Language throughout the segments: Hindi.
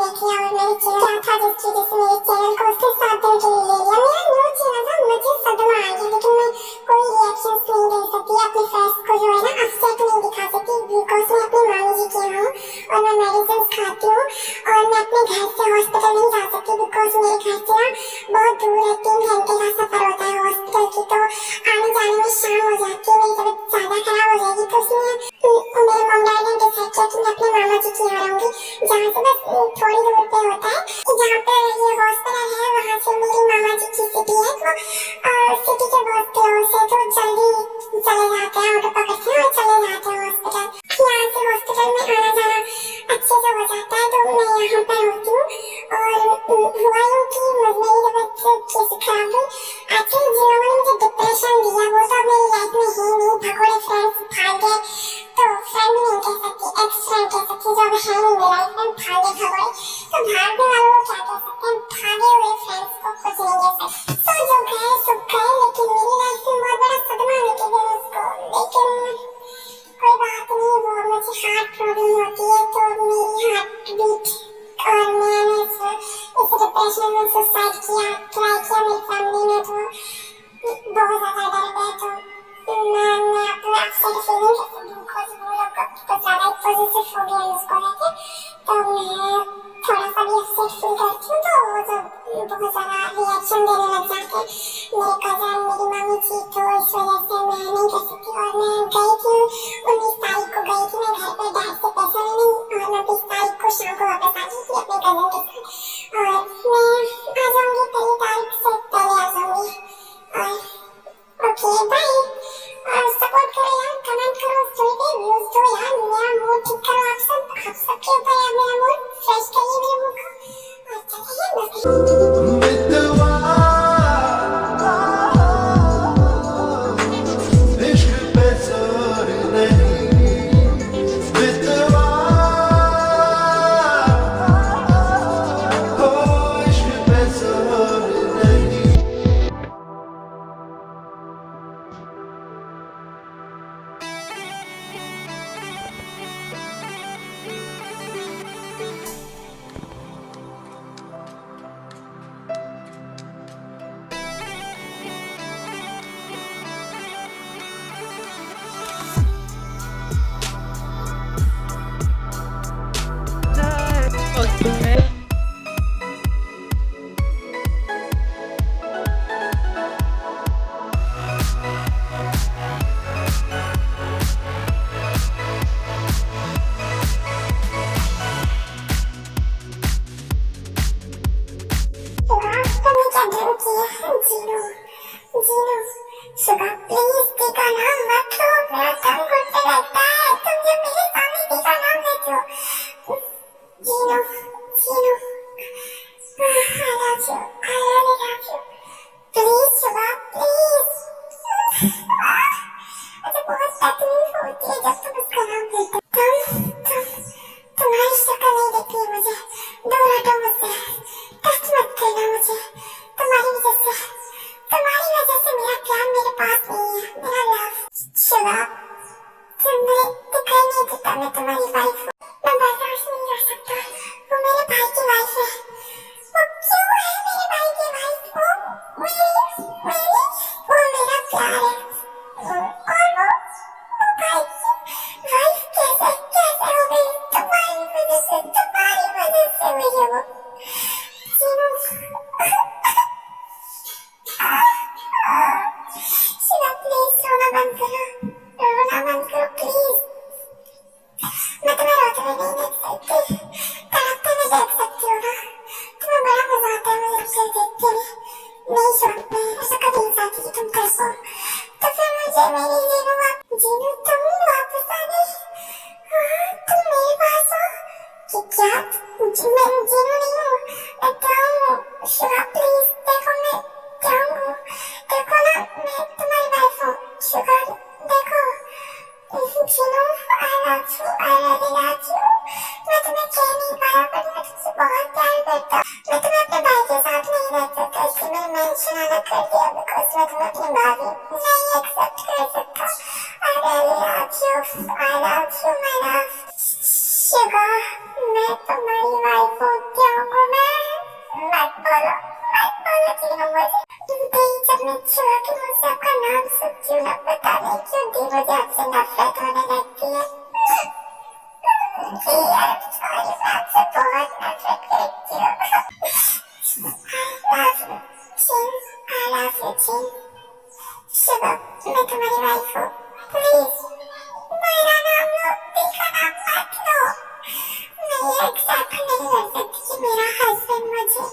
देख लिया और मेरे चैनल क्या था जिसकी वजह से मेरे चैनल को उसने 7 दिन के लिए ले लिया। मेरा न्यू चैनल था, मुझे सदमा आ गया, लेकिन मैं कोई रिएक्शंस नहीं दे सकती अपने फेस को जो है ना अपसेट नहीं दिखा सकती, बिकॉज मैं अपनी मामी जी की हूँ और मैं मेडिसिन खाती हूँ और मैं अपने घर से हॉस्पिटल नहीं जा सकती, बिकॉज मेरे घर से ना बहुत दूर है, 3 घंटे का सफर होता है हॉस्पिटल की, तो आने जाने में शाम हो जाती है, मेरी तबीयत ज्यादा खराब हो जाएगी। तो इसलिए मेरे मॉम डैडी ने डिसाइड किया कि मैं अपने मामा जी के यहाँ रहूंगी, जहाँ से बस थोड़ी दूर पे होता है, जहाँ पे ये हॉस्पिटल है वहाँ से मेरी मामा जी की सिटी है, तो सिटी के बहुत क्लोज है, तो जल्दी चले जाते हैं, ऑटो पकड़ते हैं और चले जाते हैं हॉस्पिटल। यहाँ से हॉस्पिटल में आना जाना अच्छे से हो जाता है, तो मैं यहाँ पर होती हूँ। और हुआ यूँ कि मेरी तबीयत कैसे खराब हुई, एक्चुअली जिन लोगों ने मुझे डिप्रेशन दिया वो तो मेरी लाइफ में है नहीं, भगोड़े फ्रेंड्स भाग गए, तो फ्रेंड नहीं कह सकती, एक्स फ्रेंड कह सकती, जो अब है नहीं मेरी लाइफ में, भागे भगोड़े, तो भागने वालों को क्या कह सकते हैं, भागे हुए फ्रेंड्स को कुछ नहीं कह सकते। तो जो गए सो गए, लेकिन मेरी लाइफ में बहुत बड़ा सदमा लेके गए उसको, लेकिन कोई बात नहीं, वो मुझे हार्ट प्रॉब्लम होती है, तो मेरी हार्ट बीट और मैंने इस डिप्रेशन में सुसाइड किया, ट्राई किया, मेरी फैमिली ने तो बहुत ज़्यादा डर गए, तो मैं अपने आप से फीलिंग कर सकती हूँ, बिकॉज वो लोग कुछ ज़्यादा पॉजिटिव हो गए उसको लेके, तो मैं थोड़ा सा भी अपसेट फील करती हूँ, तो वो तो बहुत ज़्यादा रिएक्शन देने लग जाते हैं मेरे कज़न, मेरी मम्मी थी, तो इस वजह से मैं नहीं कर सकती। और मैं गई थी 19 तारीख को गई थी, मैं घर पे डैड से पैसा लेने, और मैं 20 तारीख को शाम को वापस आ गई थी अपने कज़न के साथ, और मैं आ जाऊँगी 3 तारीख से पहले आ जाऊँगी। और ओके बाय, और सपोर्ट करो यार, कमेंट करो, स्टोरी पे व्यूज दो यार, मेरा मूड ठीक करो, आप सबके ऊपर यार, मेरा मूड फ्रेश करिए मेरे मूड को, और चलिए सुबह प्लीज टीका नाम मत लो, मेरा दम घुटने लगता है, तुम जब मेरे सामने टीका नाम लेते हो। जीनो जीनो, I love you, I really love you, please सुबह प्लीज। मुझे बहुत तकलीफ होती है जब तुम उसका नाम लेते हो, तुम्हारी शक्ल नहीं देखनी है मुझे, दूर हटो मुझसे, टच मत करना मुझे, तुम्हारी वजह से मेरा प्यार मेरे पास नहीं है, मेरा लव। शुगा, तुमने दिखाई नहीं देता मैं तुम्हारी वाइफ हूँ, मैं बर्दाश्त नहीं कर सकता, वो मेरे भाई की वाइफ है, वो क्यों है मेरे भाई की वाइफ, वो मेरा प्यार है, और वो भाई की वाइफ कैसे हो गई, तुम्हारी वजह से मुझे वो शिवा प्लीज रोना बंद करो प्लीज, मैं तुम्हें रोते हुए नहीं देख सकती, तड़पते हुए देख सकती हूँ ना, तुम्हें बड़ा मजा आता है मुझे अक्सर देखते हुए, नहीं शौक में ऐसा कभी नहीं चाहती कि तुम तड़पो, तो फिर मुझे मेरी जीनू तुम वापस आ गई, तुम मेरे पास हो कि क्या, मैं जीनू नहीं हूँ, मैं डाउन हूँ। शिवा प्लीज देखो, मैं डाउन हूँ, देखो ना मैं तुम्हारी वाइफ हूँ, शुगर देखो, Jinu I love you, I really love you, मैं तुम्हें कह नहीं पाया पर मैं तुमसे बहुत प्यार करता हूँ, मैं तुम्हें अपने भाई के साथ नहीं रह सकता, इसलिए मैंने मेंशन अलग कर दिया, बिकॉज मैं तुम्हें अपनी भाभी नहीं एक्सेप्ट कर सकता, I really love you, I love you my love, sugar मैं तुम्हारी वाइफ हूँ। मुझे आपसे नफरत होने लगती है। जी यार, सॉरी, मैं आपसे बहुत नफरत करती हूँ। I love you, Chin। Shivam, मैं तुम्हारी वाइफ हूँ। प्लीज मेरा नाम लो, दी का नाम मत लो। मैं ये एक्सेप्ट नहीं कर सकती कि मेरा हस्बैंड मुझे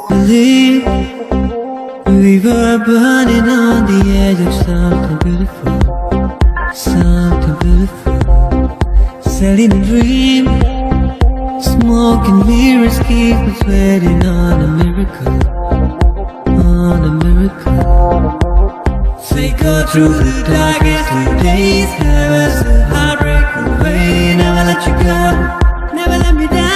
Believe we were burning on the edge of something beautiful, something beautiful. Selling a dream, smoking mirrors keep us waiting on a miracle, on a miracle. Say go through the darkest of days, never let heartbreak away, never let you go, never let me down.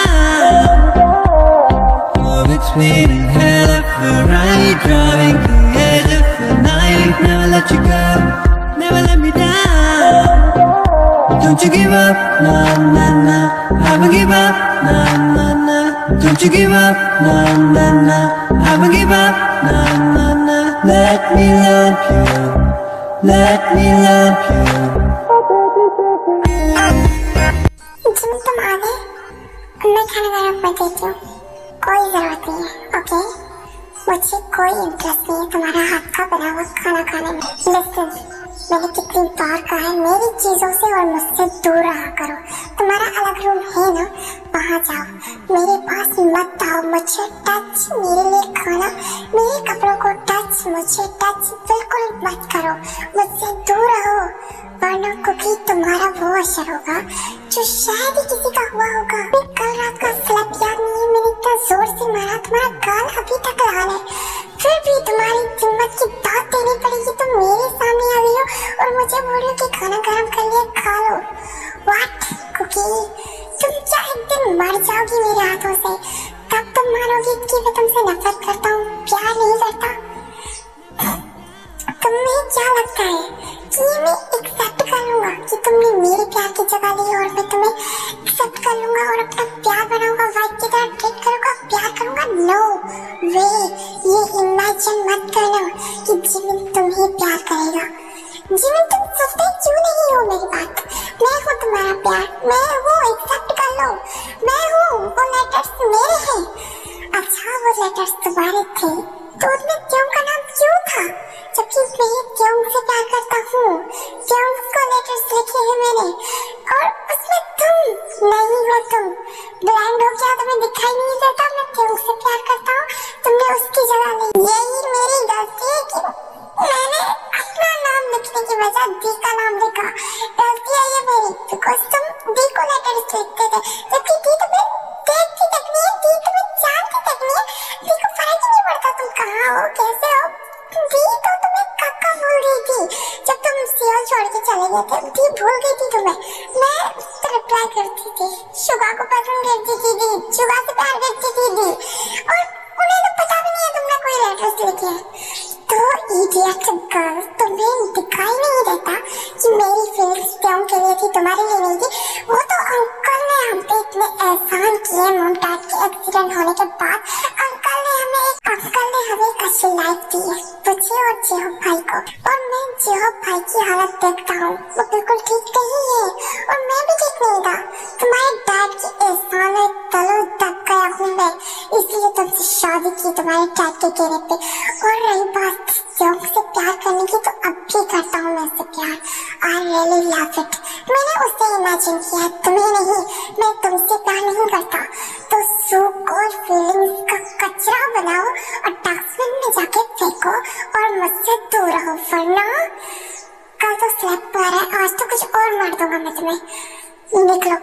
It's been a hell of a ride, driving the edge of the night. Never let you go, never let me down. Don't you give up, nah, nah, nah. I won't give up, nah, nah, nah. Don't you give up, nah, nah, nah. I won't give up, nah, nah, nah. Let me love you, let me love you. Gym तुम आ गए, मैं खाना गरम कर देती हूँ। कोई जरूरत नहीं है, ओके? मुझे कोई इंटरेस्ट नहीं है तुम्हारा हाथ का बना हुआ खाना खाने में। लिसन, मैंने कितनी बार कहा है मेरी चीजों से और मुझसे दूर रहा करो। तुम्हारा अलग रूम है ना, वहाँ जाओ, मेरे पास मत आओ। मुझे टच, मेरे लिए खाना, मेरे कपड़ों को टच, मुझे टच बिल्कुल मत करो। मुझसे दूर रहो, वरना कुकी तुम्हारा वो असर होगा जो शायद ही किसी का हुआ होगा। कल रात का स्लैप याद नहीं है, मैंने इतना जोर से मारा, तुम्हारा गाल अभी तक लाल है। फिर भी तुम्हारी हिम्मत की बात देनी पड़ेगी। तुम मेरे सामने आ गई हो और मुझे बोल रही हो कि खाना गरम कर लिया, खा लो। व्हाट कुकी, तुम क्या एक दिन मर जाओगी मेरे हाथों से, तब तुम मानोगी कि मैं तुमसे नफरत करता हूँ, प्यार नहीं करता। तुम्हें क्या लगता है कि मैं एक्सेप्ट कर लूंगा कि तुमने मेरे प्यार की जगह ली और मैं तुम्हें एक्सेप्ट कर लूंगा और अपना प्यार बनाऊंगा, वाइफ की तरह ट्रीट करूंगा, प्यार करूंगा? नो वे, ये इमेजिन मत करना कि जिमिन तुम्हें प्यार करेगा। जिमिन, तुम सुनते क्यों नहीं हो मेरी बात? मैं हूँ तुम्हारा प्यार, मैं हूँ, एक्सेप्ट कर लो, मैं हूँ। वो लेटर्स मेरे हैं। अच्छा, वो लेटर्स तुम्हारे थे तो उसमें त्यों का नाम क्यों था, जबकि मैं त्यों से प्यार करता हूँ? त्यों को लेटर्स लिखे हैं मैंने, और उसमें तुम नहीं हो। तुम ब्लाइंड हो क्या, तुम्हें दिखाई नहीं देता मैं त्यों से प्यार करता हूँ? तुमने उसकी जगह ली। यही मेरी गलती है कि मैंने अपना नाम लिखने की बजाय दी का नाम लिखा। गलती है ये मेरी, बिकॉज तुम दी को लेटर्स लिखते थे, जबकि दी तुम्हें देखती तक नहीं है, दी तुम्हें जानती तक नहीं है, दी को फर्क ही नहीं पड़ता तुम कहाँ हो, कैसे हो। दी तो तुम्हें काका भूल गई थी जब तुम सियोल छोड़ के चले गए थे। दी भूल गई थी तुम्हें। मैं तो रिप्लाई करती थी, शुगा को पसंद करती थी दी, शुगा से प्यार करती थी दी, और उन्हें तो पता भी नहीं है तुमने कोई लेटर्स लिखे हैं। तो इडियट गर्ल, तुम्हें दिखाई नहीं देता कि मेरी फीलिंग्स त्यों के लिए थी, तुम्हारे लिए नहीं थी। वो तो अंकल ने हम पे इतने एहसान किए मुमताज के एक्सीडेंट होने के बाद। अंकल ने हमें एक अच्छी लाइफ दी है, मुझे और जेहब भाई को, और मैं जेहब भाई की हालत देखता हूँ, वो बिल्कुल ठीक नहीं है और मैं भी ठीक नहीं था। तुम्हारे डैड की एहसान है, तलो दब गया हूँ मैं, इसलिए तुमसे शादी की तुम्हारे डैड के कहने पे। और रही बात त्यों से प्यार करने की, तो अब भी करता हूँ मैं उससे प्यार। I really love it। मैंने उससे इमेजिन किया, तुम्हें नहीं, मैं तुमसे प्यार नहीं करता। तो सो कॉल्ड फीलिंग्स का कचरा बनाओ और डस्टबिन में जाके फेंको और मुझसे दूर रहो, वरना कल तो स्लैप पर है, आज तो कुछ और मार दूंगा मैं तुम्हें। निकलो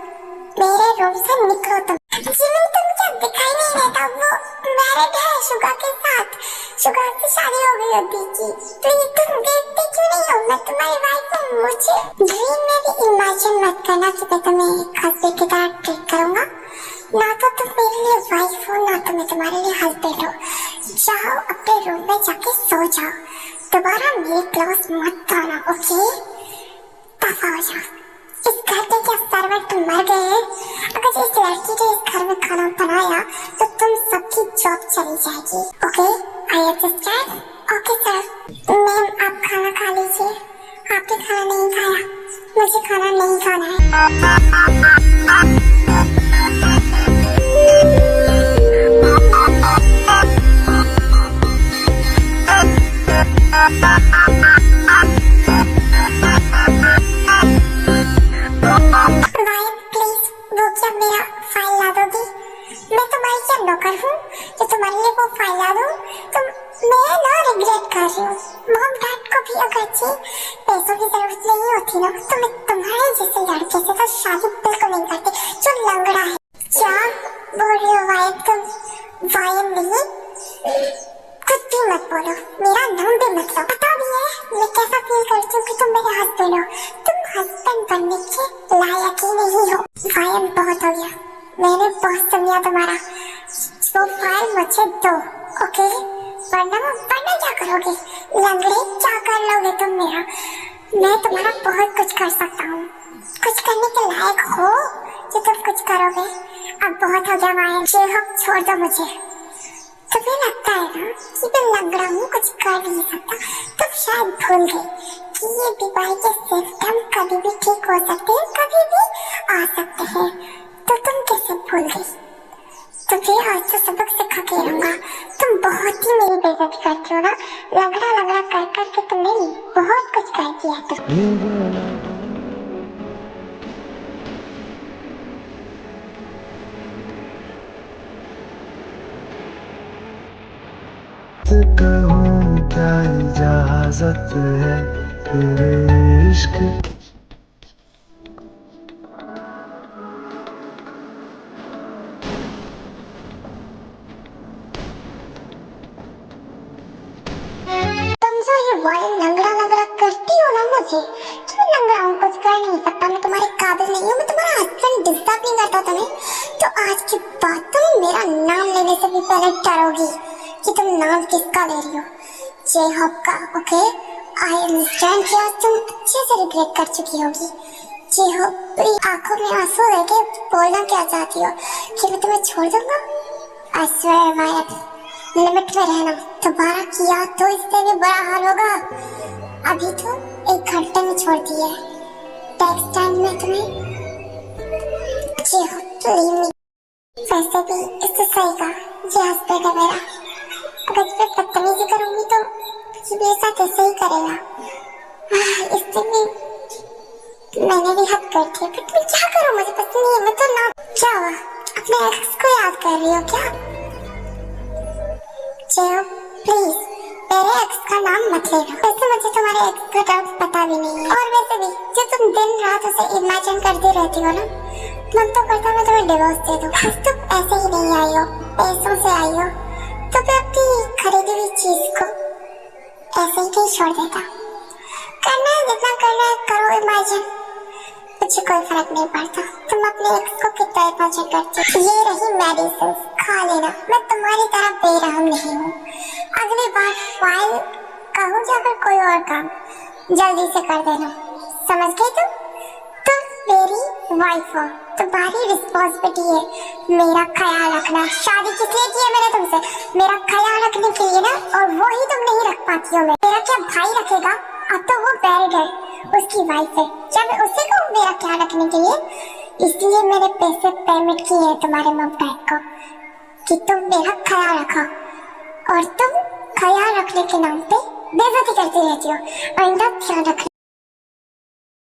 मेरे रूम से, निकलो तुम। जिमिन, तुम क्या दिखाई नहीं देता? वो मैरिड है शुगा के साथ, शुगा से शादी हो गई होती की। प्लीज तुम देखते क्यों नहीं हो? मैं तुम्हारी वाइफ हूँ। मुझे ड्रीम में भी इमेजिन मत करना कि मैं तुम्हें एक हस्बैंड की तरह ट्रीट करूंगा। ना तो तुम मेरे लिए वाइफ हो, ना तो मैं तुम्हारे लिए हस्बैंड हो। जाओ अपने रूम में जाके सो जाओ, दोबारा मेरे क्लास मत आना, ओके? दफा हो जाओ। इस घर के क्या सर्वेंट मर गए हैं? अगर इस लड़की ने इस घर में खाना बनाया तो तुम सबकी जॉब चली जाएगी, okay? I understand? Okay sir. Ma'am आप खाना खा लीजिए। आपने खाना नहीं खाया, मुझे खाना नहीं खाना है। मेरा फाइल ला दोगी? मैं तुम्हारी क्या नौकर हूँ जो तुम्हारे लिए वो फाइल ला दूँ? मैं ना रिग्रेट कर रही हूँ। मॉम डैड को भी अगर पैसों की जरूरत नहीं होती ना तो मैं तुम्हारे जैसे लड़के से तो शादी बिल्कुल नहीं करती जो लंगड़ा है। क्या बोल रही हो वायन तुम? वायन नहीं, कुछ भी मत बोलो, मेरा नाम भी मत लो। पता भी है मैं कैसा फील करती हूँ कि तुम मेरे हस्बैंड हो। तुम हस्बैंड बनने के लायक ही नहीं हो। वायन बहुत हो गया, मैंने बहुत समझा तुम्हारा। वो फाइल मुझे दो, ओके? वरना क्या करोगे? लंगड़े क्या कर लोगे तुम मेरा? मैं तुम्हारा बहुत कुछ कर सकता हूँ। कुछ करने के लायक हो जो तुम कुछ करोगे? अब बहुत हो गया वायन, छोड़ दो मुझे। तुम्हें लगता है ना कि मैं लंगड़ा हूँ, कुछ कर नहीं सकता? तुम शायद भूल गए कि ये बीमारी के सिम्टम कभी भी ठीक हो सकते हैं, कभी भी आ सकते हैं। तो तुम कैसे भूल गई? तुम्हें आज तो सबक सिखा के रहूंगा। तुम बहुत ही मेरी बेइज्जती करती हो ना, लंगड़ा कर कर के तुमने बहुत कुछ कर दिया। कहूँ क्या इजाजत है तेरे इश्क वायन लंगड़ा करती हो ना मुझे। क्यों लंगड़ा हूँ? कुछ कर नहीं सकता, मैं तुम्हारे काबिल नहीं हूँ, मैं तुम्हारा हस्बैंड डिस्टर्ब नहीं करता तुम्हें। तो आज के बाद तुम मेरा नाम लेने से भी पहले डरोगी कि तुम नाम किसका ले रही हो। जय होप का, ओके? आई अंडरस्टैंड कि आज तुम अच्छे से रिग्रेट कर चुकी होगी। जय होप आंखों में आंसू लेके बोलना क्या चाहती हो कि मैं तुम्हें छोड़ दूंगा? आई स्वेयर वायन, लिमिट में रहना। दोबारा किया तो इससे भी बड़ा हाल होगा। अभी तो 1 घंटे में छोड़ दिया है, नेक्स्ट टाइम में तुम्हें वैसे भी इससे सही का ये हस्बैंड है मेरा। अगर इस पे बदतमीजी करूंगी तो ये मेरे साथ ऐसे ही करेगा। इससे भी मैंने भी हद कर दी, बट मैं क्या करूं? मुझे पसंद नहीं है। मैं तो ना, क्या हुआ? अपने एक्स को याद कर रही हो क्या? चलो प्लीज मेरे एक्स का नाम मत लेना। वैसे मुझे तुम्हारे एक्स का नाम पता भी नहीं है, और वैसे भी जो तुम दिन रात उसे इमेजिन करती रहती हो ना, मन तो करता मैं तुम्हें डिवोर्स दे दूं। बस तुम ऐसे ही नहीं आई हो, पैसों से आई हो, तो मैं अपनी खरीदी हुई चीज को ऐसे ही नहीं छोड़ देता। करना है जितना करना है करो इमेजिन, मुझे कोई फर्क नहीं पड़ता। तुम अपने एक्स को कितना इमेजिन करती हो। ये रही मेडिसिन, खा लेना। मैं तुम्हारी तरह बेरहम नहीं हूँ। अगली बार फाइल कहूँ या फिर कोई और काम जल्दी से कर देना, समझ गई तुम? तुम मेरी वाइफ हो, तुम्हारी रिस्पॉन्सिबिलिटी है मेरा ख्याल रखना। शादी किस लिए की है मैंने तुमसे? मेरा ख्याल रखने के लिए ना, और वो ही तुम नहीं रख पाती हो। मेरा क्या भाई रखेगा? अब तो वो मैरिड है, उसकी वाइफ है। क्या मैं उसी को मेरा ख्याल रखने के लिए? इसलिए मैंने पैसे पेमेंट किए हैं तुम्हारे मम डैड को कि तुम मेरा ख्याल रखो, और तुम ख्याल रखने के नाम पे बेइज्जती करती रहती हो। और इनका ध्यान रखना।